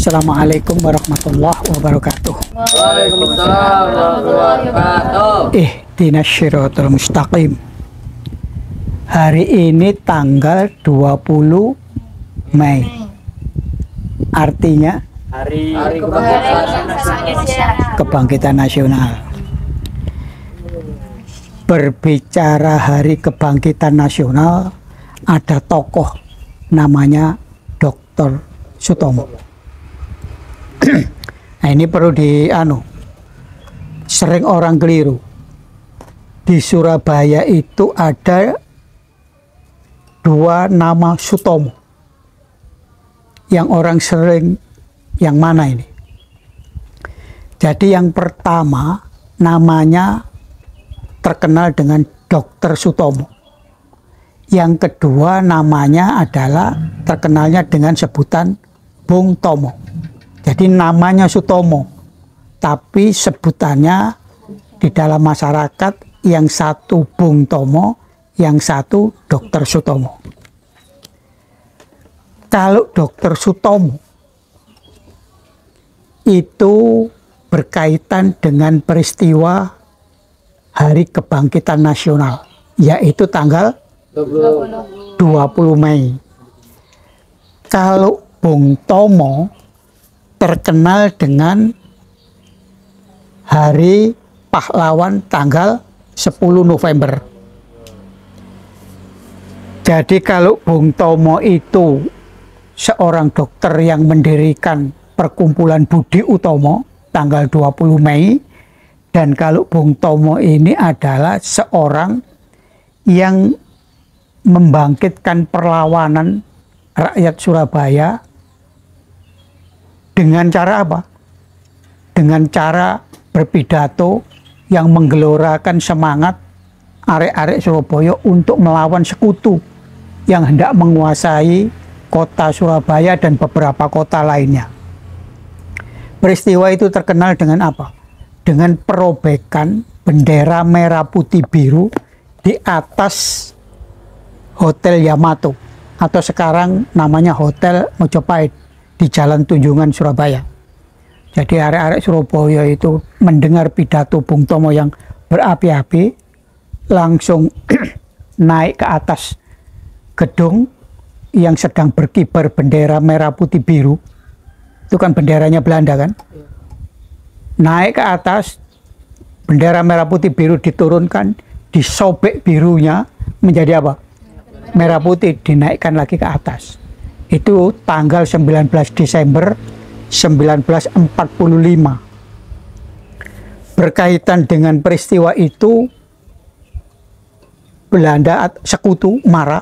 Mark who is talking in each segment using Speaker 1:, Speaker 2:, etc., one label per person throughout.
Speaker 1: Assalamualaikum warahmatullahi wabarakatuh.
Speaker 2: Waalaikumsalam warahmatullahi wabarakatuh.
Speaker 1: Ihdinas syiratal mustaqim. Hari ini tanggal 20 Mei. Artinya
Speaker 2: Hari
Speaker 1: Kebangkitan Nasional. Berbicara Hari Kebangkitan Nasional, ada tokoh namanya Dr. Sutomo. Nah, ini perlu sering orang keliru. Di Surabaya itu ada dua nama Sutomo. Yang orang sering, yang mana ini? Jadi yang pertama namanya terkenal dengan Dr. Sutomo. Yang kedua namanya adalah terkenalnya dengan sebutan Bung Tomo. Jadi namanya Sutomo, tapi sebutannya di dalam masyarakat yang satu Bung Tomo, yang satu Dr. Sutomo. Kalau Dr. Sutomo itu berkaitan dengan peristiwa Hari Kebangkitan Nasional, yaitu tanggal 20 Mei. Kalau Bung Tomo terkenal dengan Hari Pahlawan tanggal 10 November. Jadi kalau Bung Tomo itu seorang dokter yang mendirikan Perkumpulan Budi Utomo tanggal 20 Mei, dan kalau Bung Tomo ini adalah seorang yang membangkitkan perlawanan rakyat Surabaya dengan cara apa? Dengan cara berpidato yang menggelorakan semangat arek-arek Surabaya untuk melawan sekutu yang hendak menguasai kota Surabaya dan beberapa kota lainnya. Peristiwa itu terkenal dengan apa? Dengan perobekan bendera merah putih biru di atas Hotel Yamato, atau sekarang namanya Hotel Mojopahit di Jalan Tunjungan, Surabaya. Jadi arek-arek Surabaya itu mendengar pidato Bung Tomo yang berapi-api, langsung naik ke atas gedung yang sedang berkibar bendera merah putih biru. Itu kan benderanya Belanda kan? Naik ke atas, bendera merah putih biru diturunkan, disobek birunya menjadi apa? Merah putih, dinaikkan lagi ke atas. Itu tanggal 19 Desember 1945. Berkaitan dengan peristiwa itu, Belanda sekutu marah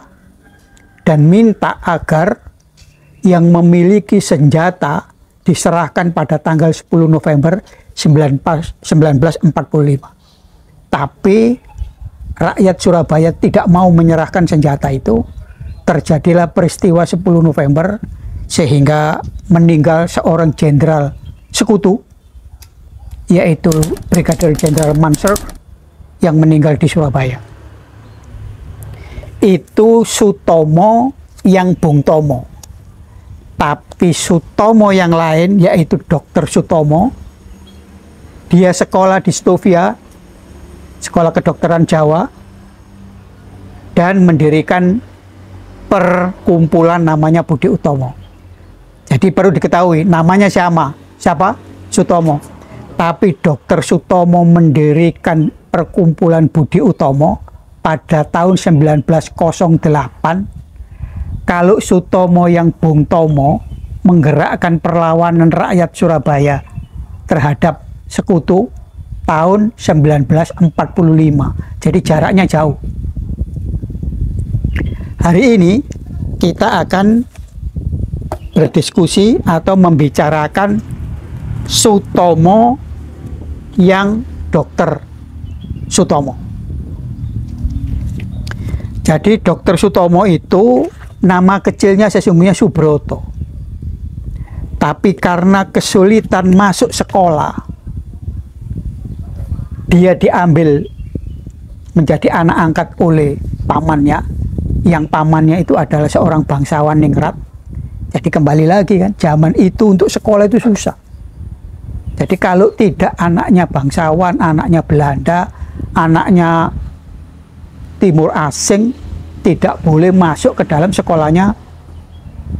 Speaker 1: dan minta agar yang memiliki senjata diserahkan pada tanggal 10 November 1945. Tapi rakyat Surabaya tidak mau menyerahkan senjata itu. Terjadilah peristiwa 10 November sehingga meninggal seorang jenderal sekutu, yaitu Brigadir Jenderal Mansur yang meninggal di Surabaya. Itu Sutomo yang Bung Tomo. Tapi Sutomo yang lain, yaitu Dr. Sutomo, dia sekolah di Stovia, Sekolah Kedokteran Jawa, dan mendirikan perkumpulan namanya Budi Utomo. Jadi perlu diketahui namanya siapa? Sutomo. Tapi Dr. Sutomo mendirikan perkumpulan Budi Utomo pada tahun 1908. Kalau Sutomo yang Bung Tomo menggerakkan perlawanan rakyat Surabaya terhadap sekutu tahun 1945. Jadi jaraknya jauh. Hari ini kita akan berdiskusi atau membicarakan Sutomo yang Dr. Sutomo. Jadi Dr. Sutomo itu nama kecilnya sesungguhnya Subroto. Tapi karena kesulitan masuk sekolah, dia diambil menjadi anak angkat oleh pamannya, yang pamannya itu adalah seorang bangsawan ningrat Jadi kembali lagi kan, zaman itu untuk sekolah itu susah. Jadi kalau tidak anaknya bangsawan, anaknya Belanda, anaknya Timur Asing, tidak boleh masuk ke dalam sekolahnya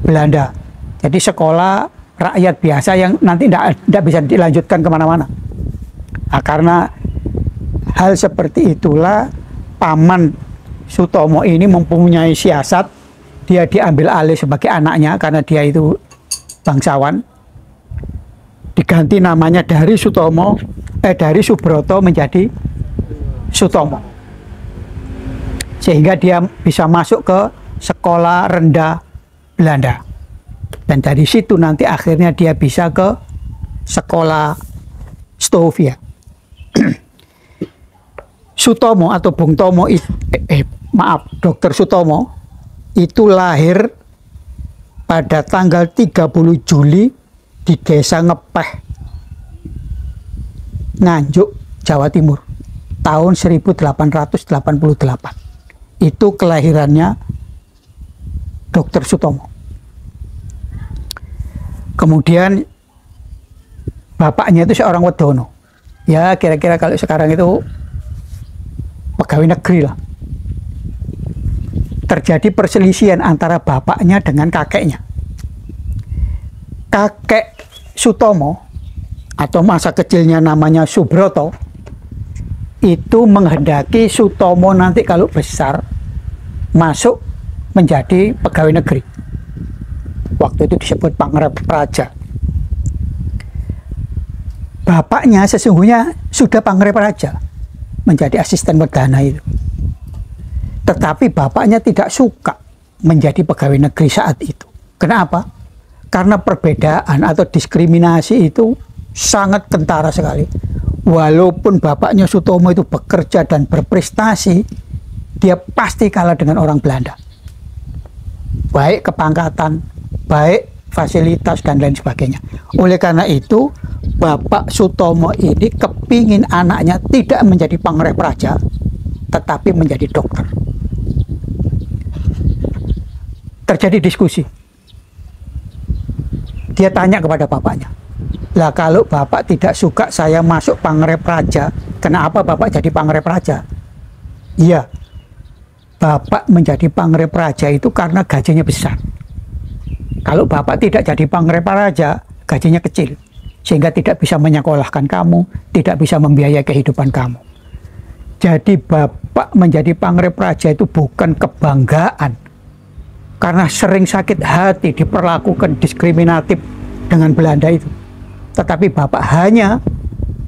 Speaker 1: Belanda. Jadi sekolah rakyat biasa yang nanti tidak bisa dilanjutkan kemana-mana. Nah, karena hal seperti itulah Paman Sutomo ini mempunyai siasat, dia diambil alih sebagai anaknya karena dia itu bangsawan. Diganti namanya dari dari Subroto menjadi Sutomo. Sehingga dia bisa masuk ke sekolah rendah Belanda. Dan dari situ nanti akhirnya dia bisa ke sekolah Stovia. Sutomo atau Bung Tomo, Dr. Sutomo itu lahir pada tanggal 30 Juli di Desa Ngepeh, Nganjuk, Jawa Timur, tahun 1888. Itu kelahirannya Dr. Sutomo. Kemudian bapaknya itu seorang wedono. Ya kira-kira kalau sekarang itu pegawai negeri lah. Terjadi perselisihan antara bapaknya dengan kakeknya. Kakek Sutomo atau masa kecilnya namanya Subroto itu menghendaki Sutomo nanti kalau besar masuk menjadi pegawai negeri. Waktu itu disebut Pangrep Praja. Bapaknya sesungguhnya sudah Pangrep Praja, menjadi asisten perdana itu. Tetapi bapaknya tidak suka menjadi pegawai negeri saat itu. Kenapa? Karena perbedaan atau diskriminasi itu sangat kentara sekali. Walaupun bapaknya Sutomo itu bekerja dan berprestasi, dia pasti kalah dengan orang Belanda. Baik kepangkatan, baik fasilitas, dan lain sebagainya. Oleh karena itu, Bapak Sutomo ini kepingin anaknya tidak menjadi Pangrep Praja, tetapi menjadi dokter. Terjadi diskusi. Dia tanya kepada bapaknya, lah kalau bapak tidak suka saya masuk Pangrep Praja, kenapa bapak jadi Pangrep Praja? Iya, bapak menjadi Pangrep Praja itu karena gajinya besar. Kalau bapak tidak jadi Pangrep Praja, gajinya kecil, sehingga tidak bisa menyekolahkan kamu, tidak bisa membiayai kehidupan kamu. Jadi bapak menjadi Pangrep Praja itu bukan kebanggaan, karena sering sakit hati diperlakukan diskriminatif dengan Belanda itu. Tetapi bapak hanya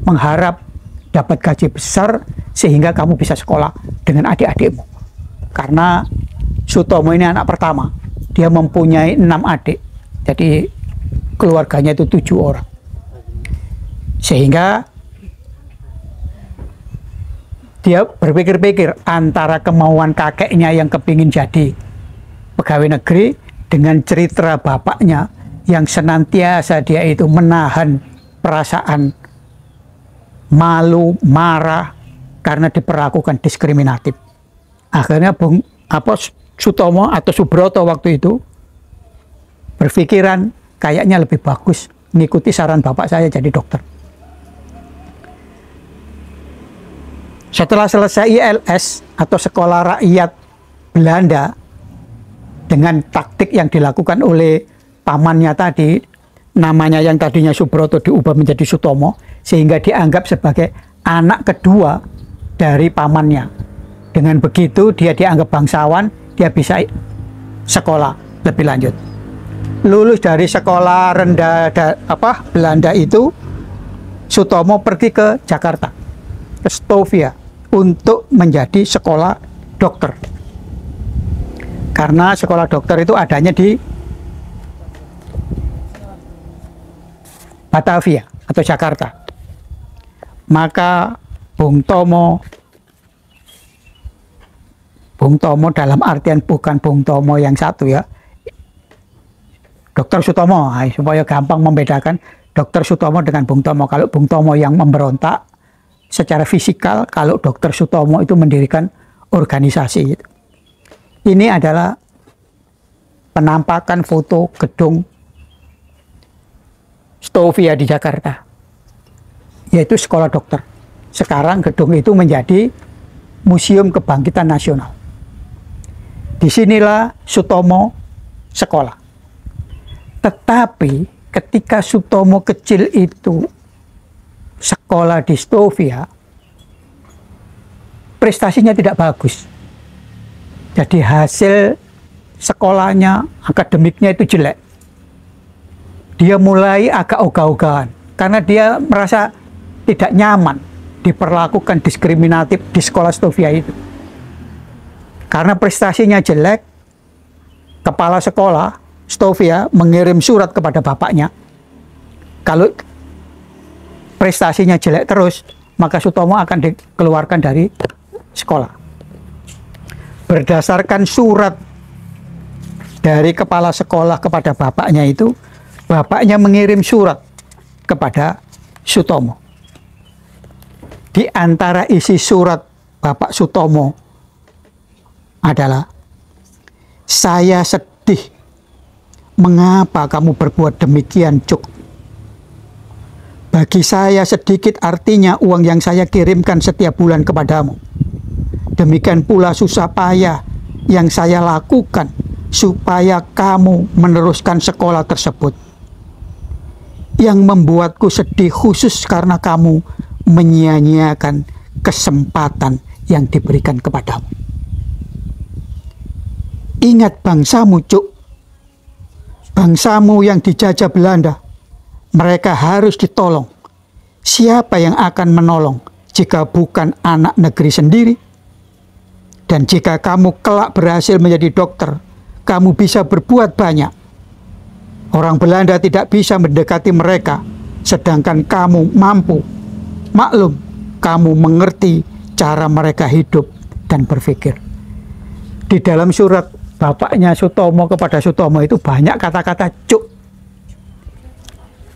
Speaker 1: mengharap dapat gaji besar sehingga kamu bisa sekolah dengan adik-adikmu. Karena Sutomo ini anak pertama, dia mempunyai 6 adik, jadi keluarganya itu 7 orang. Sehingga dia berpikir-pikir antara kemauan kakeknya yang kepingin jadi pegawai negeri dengan cerita bapaknya yang senantiasa dia itu menahan perasaan malu, marah karena diperlakukan diskriminatif. Akhirnya Sutomo atau Subroto waktu itu berpikiran kayaknya lebih bagus mengikuti saran bapak saya jadi dokter. Setelah selesai ILS atau Sekolah Rakyat Belanda, dengan taktik yang dilakukan oleh pamannya tadi, namanya yang tadinya Subroto diubah menjadi Sutomo, sehingga dianggap sebagai anak kedua dari pamannya. Dengan begitu dia dianggap bangsawan, dia bisa sekolah lebih lanjut. Lulus dari sekolah rendah Belanda itu, Sutomo pergi ke Jakarta, ke Stovia, untuk menjadi sekolah dokter. Karena sekolah dokter itu adanya di Batavia atau Jakarta. Maka Bung Tomo dalam artian bukan Bung Tomo yang satu ya, Dr. Sutomo, supaya gampang membedakan Dr. Sutomo dengan Bung Tomo. Kalau Bung Tomo yang memberontak secara fisikal, kalau Dr. Sutomo itu mendirikan organisasi. Ini adalah penampakan foto gedung Stovia di Jakarta, yaitu sekolah dokter. Sekarang gedung itu menjadi Museum Kebangkitan Nasional. Disinilah Sutomo sekolah. Tetapi ketika Sutomo kecil itu sekolah di Stovia, prestasinya tidak bagus. Jadi hasil sekolahnya, akademiknya itu jelek. Dia mulai agak ogah-ogahan karena dia merasa tidak nyaman diperlakukan diskriminatif di sekolah Stovia itu. Karena prestasinya jelek, kepala sekolah Stovia mengirim surat kepada bapaknya. Kalau prestasinya jelek terus, maka Sutomo akan dikeluarkan dari sekolah. Berdasarkan surat dari kepala sekolah kepada bapaknya itu, bapaknya mengirim surat kepada Sutomo. Di antara isi surat Bapak Sutomo adalah, "Saya sedih. Mengapa kamu berbuat demikian, Cuk? Bagi saya sedikit artinya uang yang saya kirimkan setiap bulan kepadamu. Demikian pula susah payah yang saya lakukan supaya kamu meneruskan sekolah tersebut. Yang membuatku sedih khusus karena kamu menyia-nyiakan kesempatan yang diberikan kepadamu. Ingat bangsamu, Cuk. Bangsamu yang dijajah Belanda. Mereka harus ditolong. Siapa yang akan menolong jika bukan anak negeri sendiri? Dan jika kamu kelak berhasil menjadi dokter, kamu bisa berbuat banyak. Orang Belanda tidak bisa mendekati mereka, sedangkan kamu mampu. Maklum, kamu mengerti cara mereka hidup dan berpikir." Di dalam surat bapaknya Sutomo kepada Sutomo itu banyak kata-kata Cuk.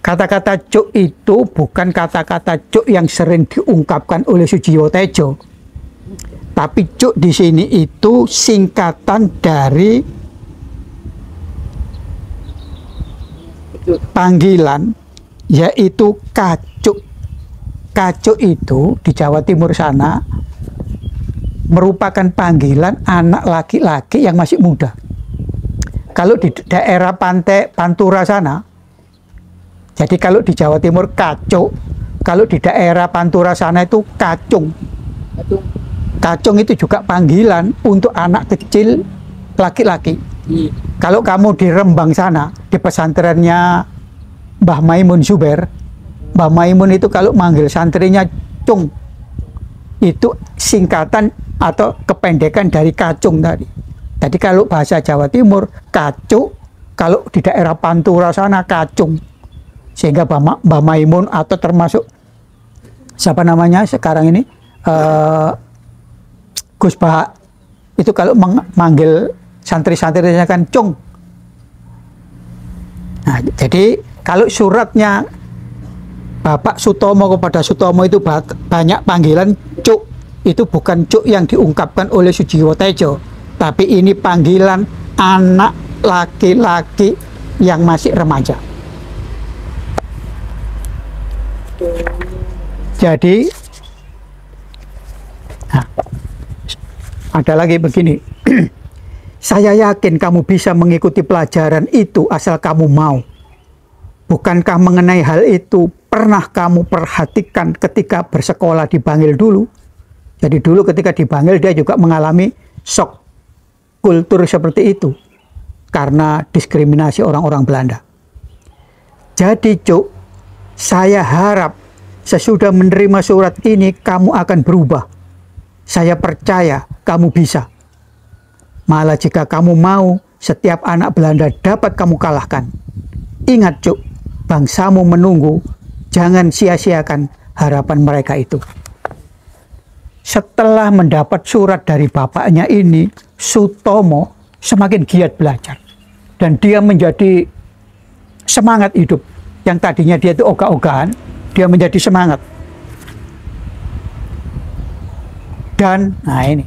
Speaker 1: Kata-kata Cuk itu bukan kata-kata Cuk yang sering diungkapkan oleh Sujiwo Tejo. Tapi Cuk di sini itu singkatan dari panggilan, yaitu Kacuk. Kacuk itu di Jawa Timur sana merupakan panggilan anak laki-laki yang masih muda. Kalau di daerah pantai Pantura sana, jadi kalau di Jawa Timur Kacuk, kalau di daerah Pantura sana itu Kacung. Kacung itu juga panggilan untuk anak kecil laki-laki. Kalau kamu di Rembang sana, di pesantrennya Mbah Maimun Zuber, Mbah Maimun itu kalau manggil santrinya Cung, itu singkatan atau kependekan dari Kacung tadi. Jadi kalau bahasa Jawa Timur Kacuk, kalau di daerah Pantura sana Kacung. Sehingga Mbah Maimun atau termasuk siapa namanya sekarang ini, Gus Bahak, itu kalau manggil santri-santrinya kan Cung. Nah, jadi kalau suratnya Bapak Sutomo kepada Sutomo itu banyak panggilan Cuk. Itu bukan Cuk yang diungkapkan oleh Sujiwo Tejo, tapi ini panggilan anak laki-laki yang masih remaja. Jadi nah, ada lagi begini. Saya yakin kamu bisa mengikuti pelajaran itu asal kamu mau. Bukankah mengenai hal itu pernah kamu perhatikan ketika bersekolah di Bangil dulu? Jadi dulu ketika di Bangil dia juga mengalami shock kultur seperti itu karena diskriminasi orang-orang Belanda. Jadi Cuk, saya harap sesudah menerima surat ini kamu akan berubah. Saya percaya kamu bisa. Malah jika kamu mau, setiap anak Belanda dapat kamu kalahkan. Ingat Cuk, bangsamu menunggu, jangan sia-siakan harapan mereka itu. Setelah mendapat surat dari bapaknya ini, Sutomo semakin giat belajar. Dan dia menjadi semangat hidup. Yang tadinya dia itu ogah-ogahan, dia menjadi semangat. Dan, nah ini.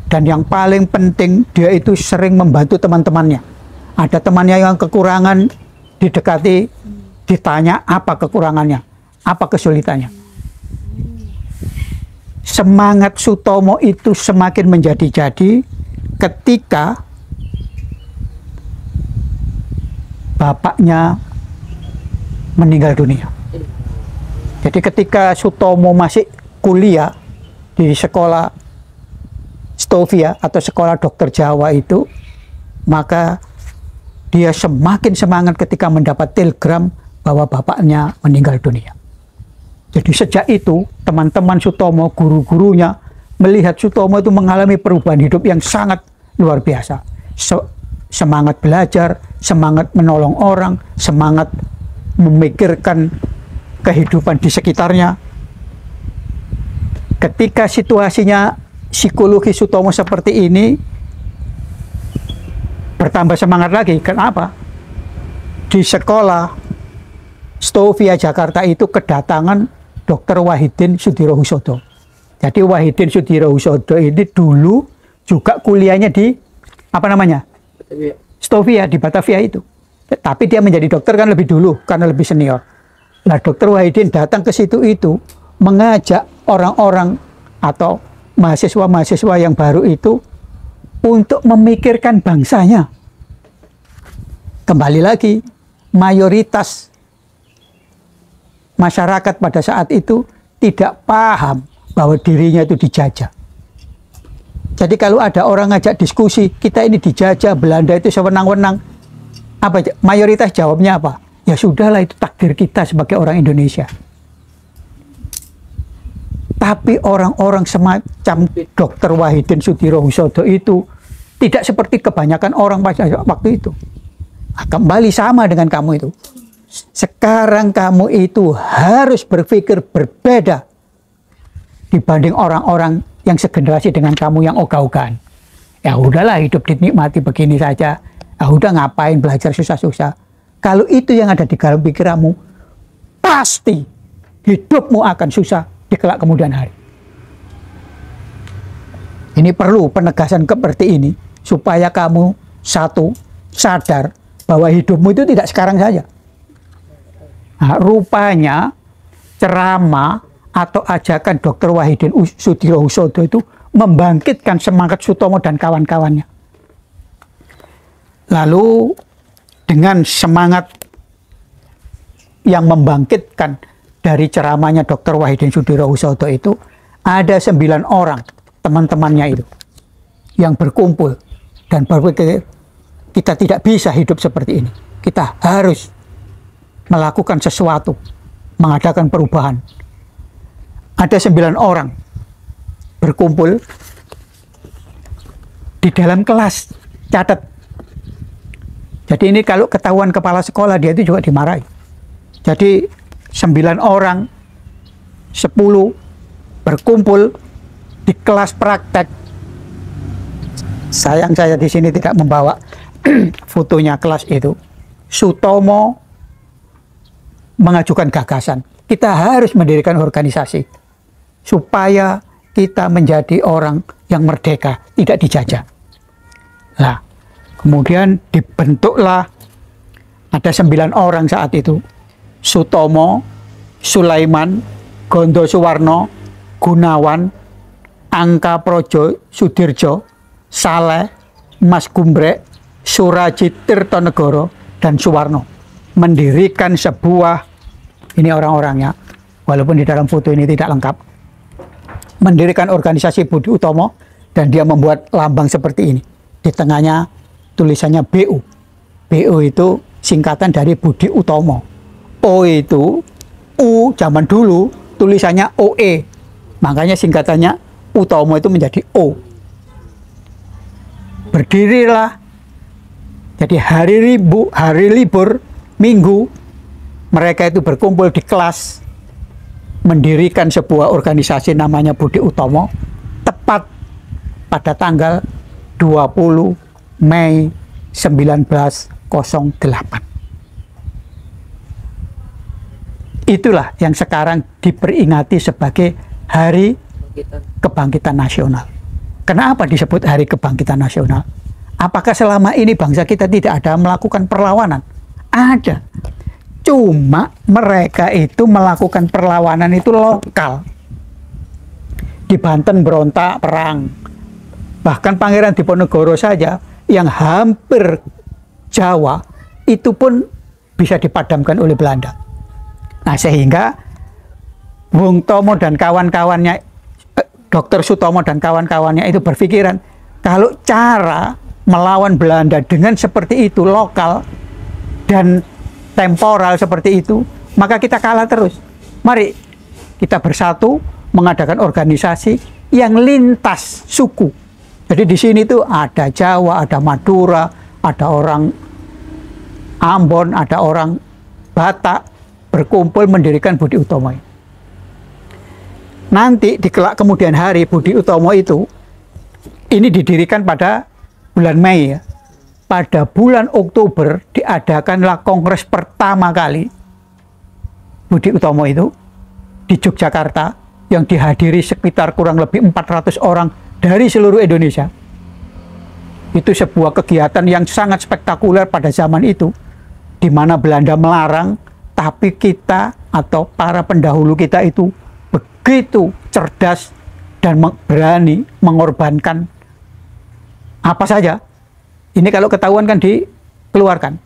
Speaker 1: Dan yang paling penting, dia itu sering membantu teman-temannya. Ada temannya yang kekurangan, didekati, ditanya apa kekurangannya, apa kesulitannya. Semangat Sutomo itu semakin menjadi-jadi ketika bapaknya meninggal dunia. Jadi ketika Sutomo masih kuliah di sekolah Stovia atau sekolah dokter Jawa itu, maka dia semakin semangat ketika mendapat telegram bahwa bapaknya meninggal dunia. Jadi sejak itu teman-teman Sutomo, guru-gurunya melihat Sutomo itu mengalami perubahan hidup yang sangat luar biasa. Semangat belajar, semangat menolong orang, semangat memikirkan kehidupan di sekitarnya. Ketika situasinya psikologi Sutomo seperti ini, bertambah semangat lagi. Kenapa? Di sekolah Stovia Jakarta itu kedatangan Dr. Wahidin Sudirohusodo. Jadi Wahidin Sudirohusodo ini dulu juga kuliahnya di apa namanya? Stovia di Batavia itu. Tapi dia menjadi dokter kan lebih dulu karena lebih senior. Nah, Dr. Wahidin datang ke situ itu mengajak orang-orang atau mahasiswa-mahasiswa yang baru itu untuk memikirkan bangsanya. Kembali lagi, mayoritas masyarakat pada saat itu tidak paham bahwa dirinya itu dijajah. Jadi kalau ada orang ngajak diskusi, kita ini dijajah, Belanda itu sewenang-wenang, apa mayoritas jawabnya apa? Ya sudahlah, itu takdir kita sebagai orang Indonesia. Tapi orang-orang semacam Dr. Wahidin Sudirohusodo itu tidak seperti kebanyakan orang pada waktu itu. Nah, kembali sama dengan kamu itu. Sekarang kamu itu harus berpikir berbeda dibanding orang-orang yang segenerasi dengan kamu yang ogah-ogahan. Ya udahlah, hidup dinikmati begini saja. Ya udah, ngapain belajar susah-susah. Kalau itu yang ada di dalam pikiranmu, pasti hidupmu akan susah di kelak kemudian hari. Ini perlu penegasan seperti ini supaya kamu satu sadar bahwa hidupmu itu tidak sekarang saja. Nah, rupanya ceramah atau ajakan Dr. Wahidin Sudirohusodo itu membangkitkan semangat Sutomo dan kawan-kawannya. Lalu dengan semangat yang membangkitkan dari ceramahnya Dr. Wahidin Sudirohusodo itu, ada 9 orang teman-temannya itu yang berkumpul dan berpikir, kita tidak bisa hidup seperti ini. Kita harus melakukan sesuatu, mengadakan perubahan. Ada 9 orang berkumpul di dalam kelas, catat. Jadi ini kalau ketahuan kepala sekolah, dia itu juga dimarahi. Jadi 9 orang, 10 berkumpul di kelas praktek. Sayang saya di sini tidak membawa fotonya kelas itu. Sutomo mengajukan gagasan, kita harus mendirikan organisasi supaya kita menjadi orang yang merdeka, tidak dijajah. Nah, kemudian dibentuklah, ada 9 orang saat itu. Sutomo, Sulaiman, Gondo Suwarno, Gunawan, Angka Projo Sudirjo, Saleh, Mas Gumbrek, Suraji Tirtonegoro, dan Suwarno mendirikan sebuah, ini orang-orangnya, walaupun di dalam foto ini tidak lengkap, mendirikan organisasi Budi Utomo, dan dia membuat lambang seperti ini. Di tengahnya tulisannya BU. BU itu singkatan dari Budi Utomo. O itu, U zaman dulu tulisannya OE. Makanya singkatannya Utomo itu menjadi O. Berdirilah. Jadi hari libur Minggu, mereka itu berkumpul di kelas, mendirikan sebuah organisasi namanya Budi Utomo, tepat pada tanggal 20 Mei 1908. Itulah yang sekarang diperingati sebagai Hari Kebangkitan Nasional. Kenapa disebut Hari Kebangkitan Nasional? Apakah selama ini bangsa kita tidak ada melakukan perlawanan? Ada. Cuma mereka itu melakukan perlawanan itu lokal. Di Banten berontak perang. Bahkan Pangeran Diponegoro saja yang hampir Jawa itu pun bisa dipadamkan oleh Belanda. Nah, sehingga Bung Tomo dan kawan-kawannya, Dr. Sutomo dan kawan-kawannya itu berpikiran kalau cara melawan Belanda dengan seperti itu, lokal dan temporal seperti itu, maka kita kalah terus. Mari kita bersatu mengadakan organisasi yang lintas suku. Jadi di sini tuh ada Jawa, ada Madura, ada orang Ambon, ada orang Batak berkumpul mendirikan Budi Utomo. Nanti di kemudian hari Budi Utomo itu ini didirikan pada bulan Mei ya. Pada bulan Oktober diadakanlah kongres pertama kali Budi Utomo itu di Yogyakarta yang dihadiri sekitar kurang lebih 400 orang dari seluruh Indonesia. Itu sebuah kegiatan yang sangat spektakuler pada zaman itu, di mana Belanda melarang, tapi kita atau para pendahulu kita itu begitu cerdas dan berani mengorbankan apa saja. Ini kalau ketahuan kan dikeluarkan.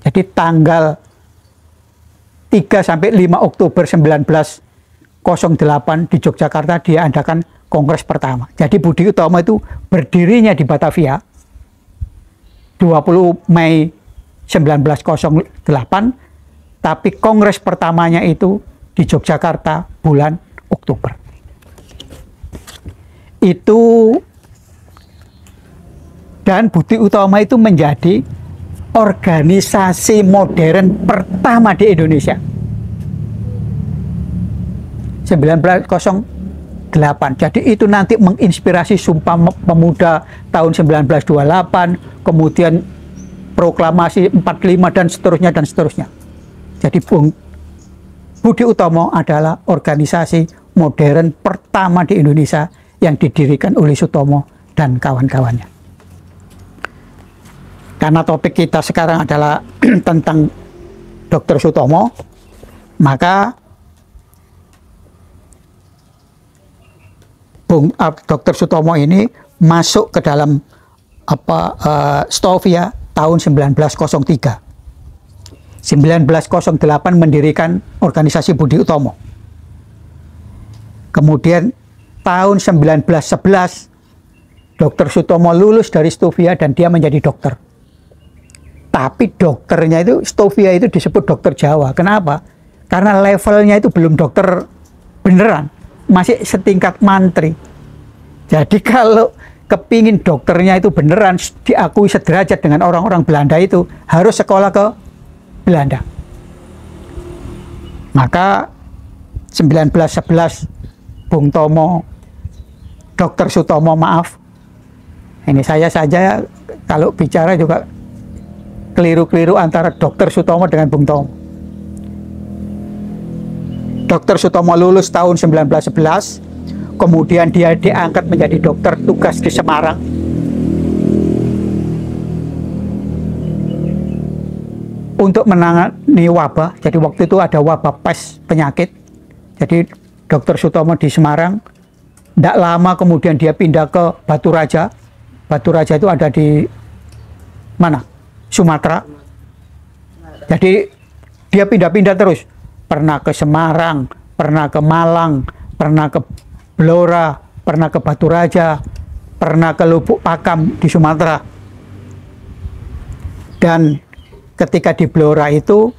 Speaker 1: Jadi tanggal 3 sampai 5 Oktober 1908 di Yogyakarta diadakan kongres pertama. Jadi Budi Utomo itu berdirinya di Batavia 20 Mei 1908, tapi kongres pertamanya itu di Yogyakarta bulan Oktober. Itu, dan Budi Utomo itu menjadi organisasi modern pertama di Indonesia 1908. Jadi itu nanti menginspirasi Sumpah Pemuda tahun 1928, kemudian proklamasi 45 dan seterusnya dan seterusnya. Jadi Budi Utomo adalah organisasi modern pertama di Indonesia yang didirikan oleh Sutomo dan kawan-kawannya. Karena topik kita sekarang adalah tentang Dr. Sutomo, maka Dr. Sutomo ini masuk ke dalam Stovia tahun 1903. 1908 mendirikan organisasi Budi Utomo. Kemudian tahun 1911 Dr. Sutomo lulus dari Stovia dan dia menjadi dokter. Tapi dokternya itu, Stovia itu disebut dokter Jawa. Kenapa? Karena levelnya itu belum dokter beneran, masih setingkat mantri. Jadi kalau kepingin dokternya itu beneran diakui sederajat dengan orang-orang Belanda itu, harus sekolah ke Belanda. Maka 1911 Bung Tomo, Dr. Sutomo, maaf, ini saya saja kalau bicara juga keliru-keliru antara Dr. Sutomo dengan Bung Tomo. Dr. Sutomo lulus tahun 1911, kemudian dia diangkat menjadi dokter tugas di Semarang. Untuk menangani wabah, jadi waktu itu ada wabah pes penyakit. Jadi Dr. Sutomo di Semarang, tidak lama kemudian dia pindah ke Batu Raja. Batu Raja itu ada di mana? Sumatera. Jadi dia pindah-pindah terus. Pernah ke Semarang, pernah ke Malang, pernah ke Blora, pernah ke Batu Raja, pernah ke Lubuk Pakam di Sumatera. Dan ketika di Blora itu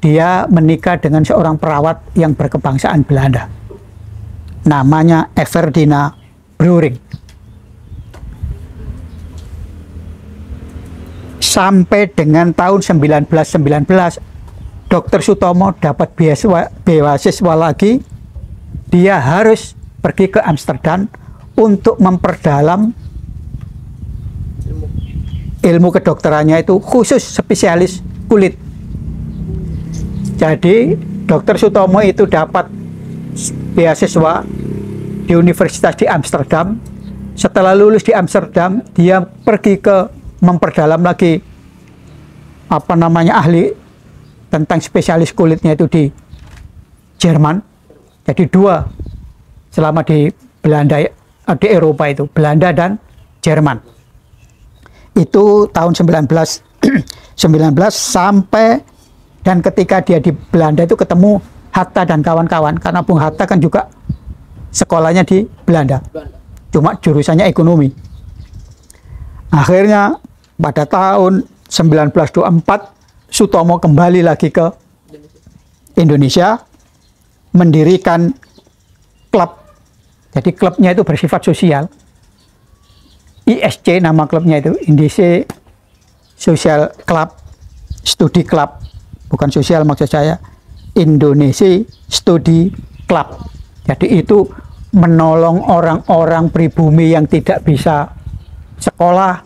Speaker 1: dia menikah dengan seorang perawat yang berkebangsaan Belanda. Namanya Everdina Bruring. Sampai dengan tahun 1919 Dr. Sutomo dapat beasiswa lagi. Dia harus pergi ke Amsterdam untuk memperdalam ilmu kedokterannya itu, khusus spesialis kulit. Jadi Dr. Sutomo itu dapat beasiswa di Universitas di Amsterdam Setelah lulus di Amsterdam, dia pergi ke memperdalam lagi ahli tentang spesialis kulitnya itu di Jerman. Jadi 2 selama di Belanda, di Eropa itu, Belanda dan Jerman. Itu tahun 1919 sampai, dan ketika dia di Belanda itu ketemu Hatta dan kawan-kawan, karena Bung Hatta kan juga sekolahnya di Belanda, cuma jurusannya ekonomi. Akhirnya pada tahun 1924 Sutomo kembali lagi ke Indonesia, mendirikan klub. Jadi klubnya itu bersifat sosial. ISC nama klubnya itu, Indonesia Social Club, Studi Club, bukan sosial maksud saya, Indonesia Studi Club. Jadi itu menolong orang-orang pribumi yang tidak bisa sekolah,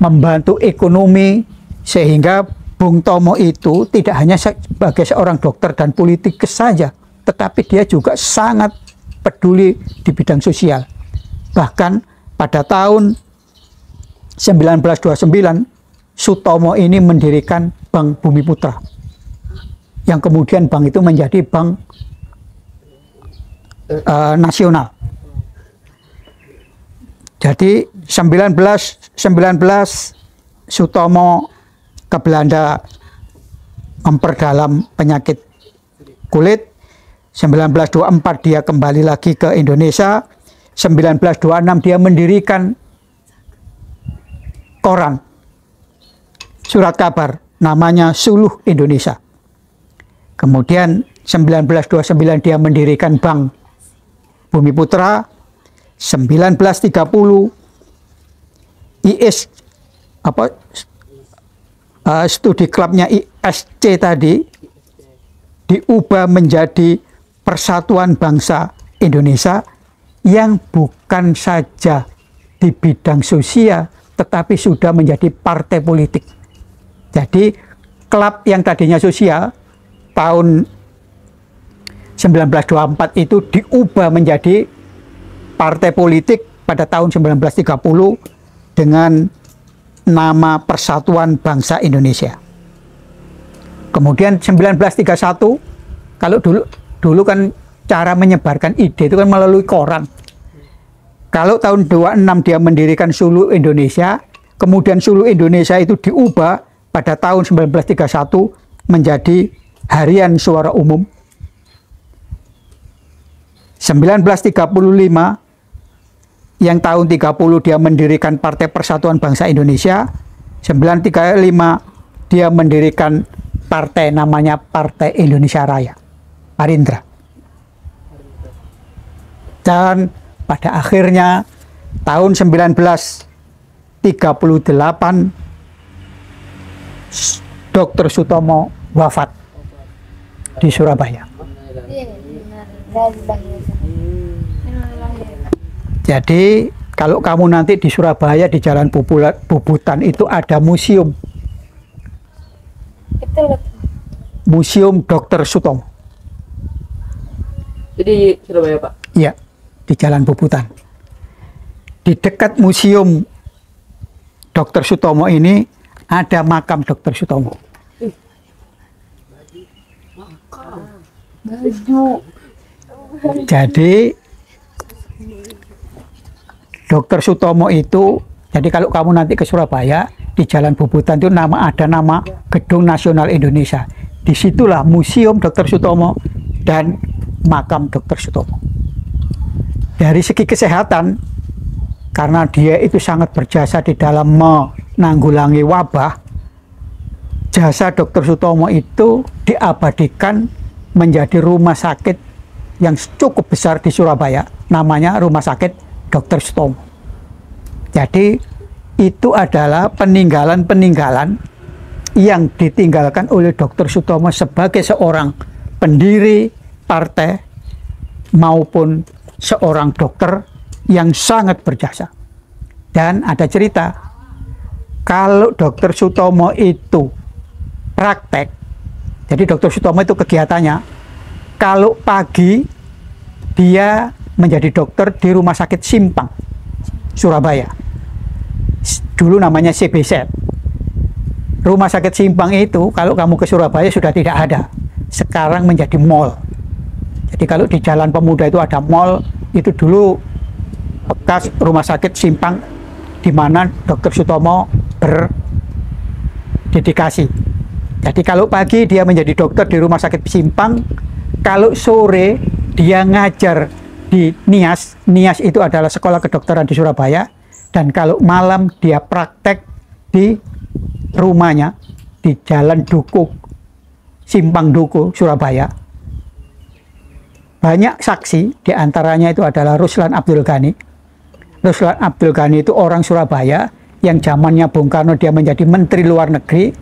Speaker 1: membantu ekonomi, sehingga Bung Tomo itu tidak hanya sebagai seorang dokter dan politikus saja, tetapi dia juga sangat peduli di bidang sosial. Bahkan pada tahun 1929 Sutomo ini mendirikan Bank Bumi Putra, yang kemudian bank itu menjadi bank nasional. Jadi 1919 Sutomo ke Belanda memperdalam penyakit kulit. 1924 dia kembali lagi ke Indonesia. 1926 dia mendirikan koran, surat kabar, namanya Suluh Indonesia. Kemudian 1929 dia mendirikan Bank Bumi Putra. 1930 studi klubnya ISC tadi diubah menjadi Persatuan Bangsa Indonesia, yang bukan saja di bidang sosial tetapi sudah menjadi partai politik. Jadi klub yang tadinya sosial tahun 1924 itu diubah menjadi partai politik pada tahun 1930 dengan nama Persatuan Bangsa Indonesia. Kemudian 1931, kalau dulu kan cara menyebarkan ide itu kan melalui koran. Kalau tahun 26 dia mendirikan Suluh Indonesia, kemudian Suluh Indonesia itu diubah pada tahun 1931 menjadi Harian Suara Umum. 1935 yang tahun 30 dia mendirikan Partai Persatuan Bangsa Indonesia. 1935 dia mendirikan partai namanya Partai Indonesia Raya, Parindra. Dan pada akhirnya tahun 1938 Dr. Sutomo wafat di Surabaya. Jadi kalau kamu nanti di Surabaya di Jalan Bubutan itu ada museum. Museum Dr. Sutomo.
Speaker 2: Jadi Surabaya, Pak?
Speaker 1: Iya, di Jalan Bubutan. Di dekat museum Dr. Sutomo ini ada makam Dr. Sutomo. Jadi Dr. Sutomo itu, jadi kalau kamu nanti ke Surabaya di Jalan Bubutan itu ada nama Gedung Nasional Indonesia. Disitulah museum Dr. Sutomo dan makam Dr. Sutomo. Dari segi kesehatan, karena dia itu sangat berjasa di dalam menanggulangi wabah, jasa Dr. Sutomo itu diabadikan menjadi rumah sakit yang cukup besar di Surabaya, namanya Rumah Sakit Dr. Sutomo. Jadi itu adalah peninggalan-peninggalan yang ditinggalkan oleh Dr. Sutomo sebagai seorang pendiri partai maupun seorang dokter yang sangat berjasa. Dan ada cerita, kalau Dr. Sutomo itu praktek, jadi Dr. Sutomo itu kegiatannya, kalau pagi dia menjadi dokter di Rumah Sakit Simpang, Surabaya. Dulu namanya CBZ. Rumah Sakit Simpang itu kalau kamu ke Surabaya sudah tidak ada. Sekarang menjadi mall. Jadi kalau di Jalan Pemuda itu ada mall, itu dulu bekas Rumah Sakit Simpang di mana Dr. Sutomo berdedikasi. Jadi kalau pagi dia menjadi dokter di Rumah Sakit Simpang, kalau sore dia ngajar di NIAS. NIAS itu adalah sekolah kedokteran di Surabaya. Dan kalau malam dia praktek di rumahnya di Jalan Duku, Simpang Duku, Surabaya. Banyak saksi, diantaranya itu adalah Ruslan Abdul Ghani. Ruslan Abdul Ghani itu orang Surabaya yang zamannya Bung Karno dia menjadi Menteri Luar Negeri,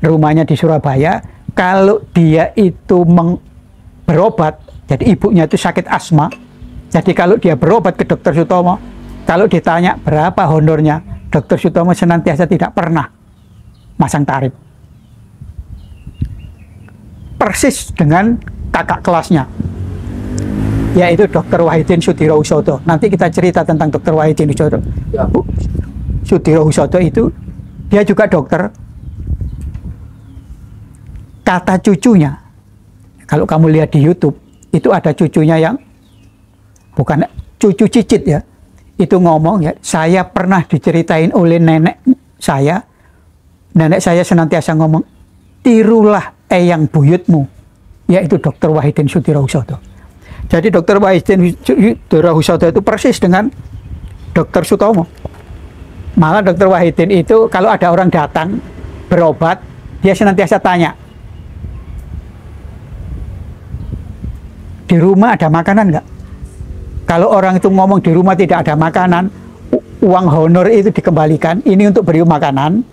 Speaker 1: rumahnya di Surabaya. Kalau dia itu berobat, jadi ibunya itu sakit asma, jadi kalau dia berobat ke Dr. Sutomo, kalau ditanya berapa honornya, Dr. Sutomo senantiasa tidak pernah masang tarif. Persis dengan kakak kelasnya, yaitu Dr. Wahidin Sudirohusodo. Nanti kita cerita tentang Dr. Wahidin Sudirohusodo itu, dia juga dokter. Kata cucunya, kalau kamu lihat di YouTube, itu ada cucunya yang bukan cucu cicit ya, itu ngomong ya, saya pernah diceritain oleh nenek saya senantiasa ngomong, tirulah eyang buyutmu, yaitu Dr. Wahidin Sudirohusodo. Jadi Dr. Wahidin Sudirohusodo itu persis dengan Dr. Sutomo. Malah Dr. Wahidin itu kalau ada orang datang berobat, dia senantiasa tanya, di rumah ada makanan nggak? Kalau orang itu ngomong di rumah tidak ada makanan, uang honor itu dikembalikan, ini untuk beri makanan.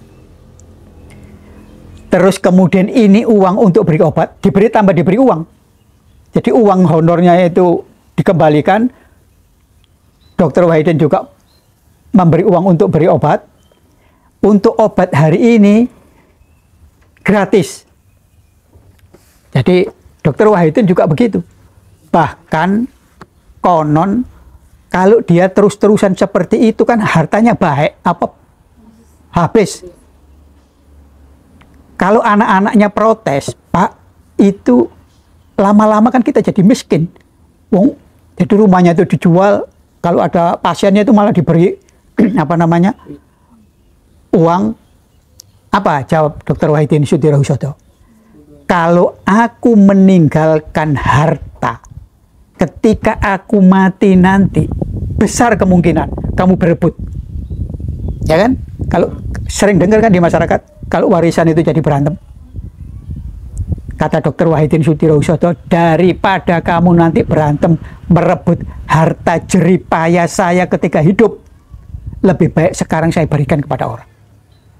Speaker 1: Terus kemudian ini uang untuk beri obat, diberi uang. Jadi uang honornya itu dikembalikan. Dr. Wahidin juga memberi uang untuk beri obat. Untuk obat hari ini gratis. Jadi Dr. Wahidin juga begitu. Bahkan konon kalau dia terus-terusan seperti itu kan hartanya baik apa habis. Kalau anak-anaknya protes, Pak, itu lama-lama kan kita jadi miskin. Jadi rumahnya itu dijual, kalau ada pasiennya itu malah diberi apa namanya? Uang. Apa jawab Dr. Wahidin Sudirohusodo? Kalau aku meninggalkan harta, ketika aku mati nanti, besar kemungkinan kamu berebut. Ya kan? Kalau sering dengar kan di masyarakat, kalau warisan itu jadi berantem. Kata Dr. Wahidin Sudirohusodo, daripada kamu nanti berantem merebut harta jeripaya saya ketika hidup, lebih baik sekarang saya berikan kepada orang.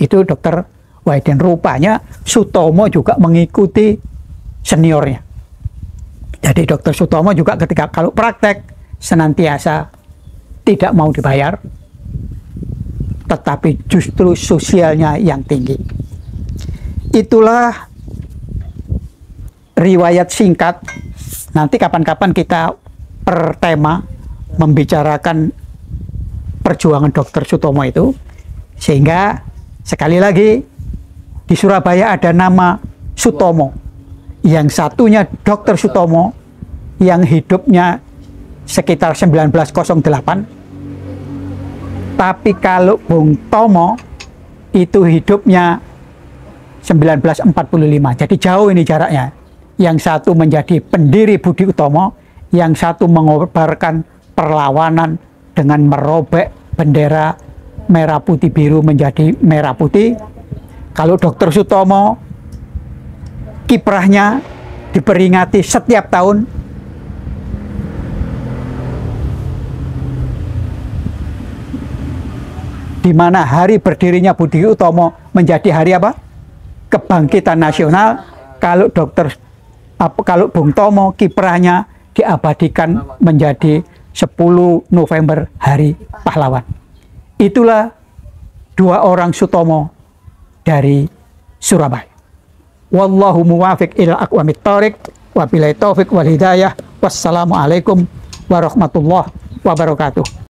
Speaker 1: Itu Dr. Wahidin. Rupanya Sutomo juga mengikuti seniornya. Jadi Dr. Sutomo juga ketika kalau praktek senantiasa tidak mau dibayar, tetapi justru sosialnya yang tinggi. Itulah riwayat singkat. Nanti kapan-kapan kita per tema membicarakan perjuangan Dr. Sutomo itu. Sehingga sekali lagi di Surabaya ada nama Sutomo. Yang satunya Dr. Sutomo yang hidupnya sekitar 1908. Tapi kalau Bung Tomo itu hidupnya 1945. Jadi jauh ini jaraknya. Yang satu menjadi pendiri Budi Utomo, yang satu mengobarkan perlawanan dengan merobek bendera merah putih biru menjadi merah putih. Kalau Dr. Sutomo kiprahnya diperingati setiap tahun. Di mana hari berdirinya Budi Utomo menjadi hari apa? Kebangkitan nasional. Kalau Bung Tomo kiprahnya diabadikan menjadi 10 November Hari Pahlawan. Itulah dua orang Sutomo dari Surabaya. Wallahu muwafiq ila aqwamit thoriq, wabillahi taufiq wal hidayah. Wassalamualaikum warahmatullahi wabarakatuh.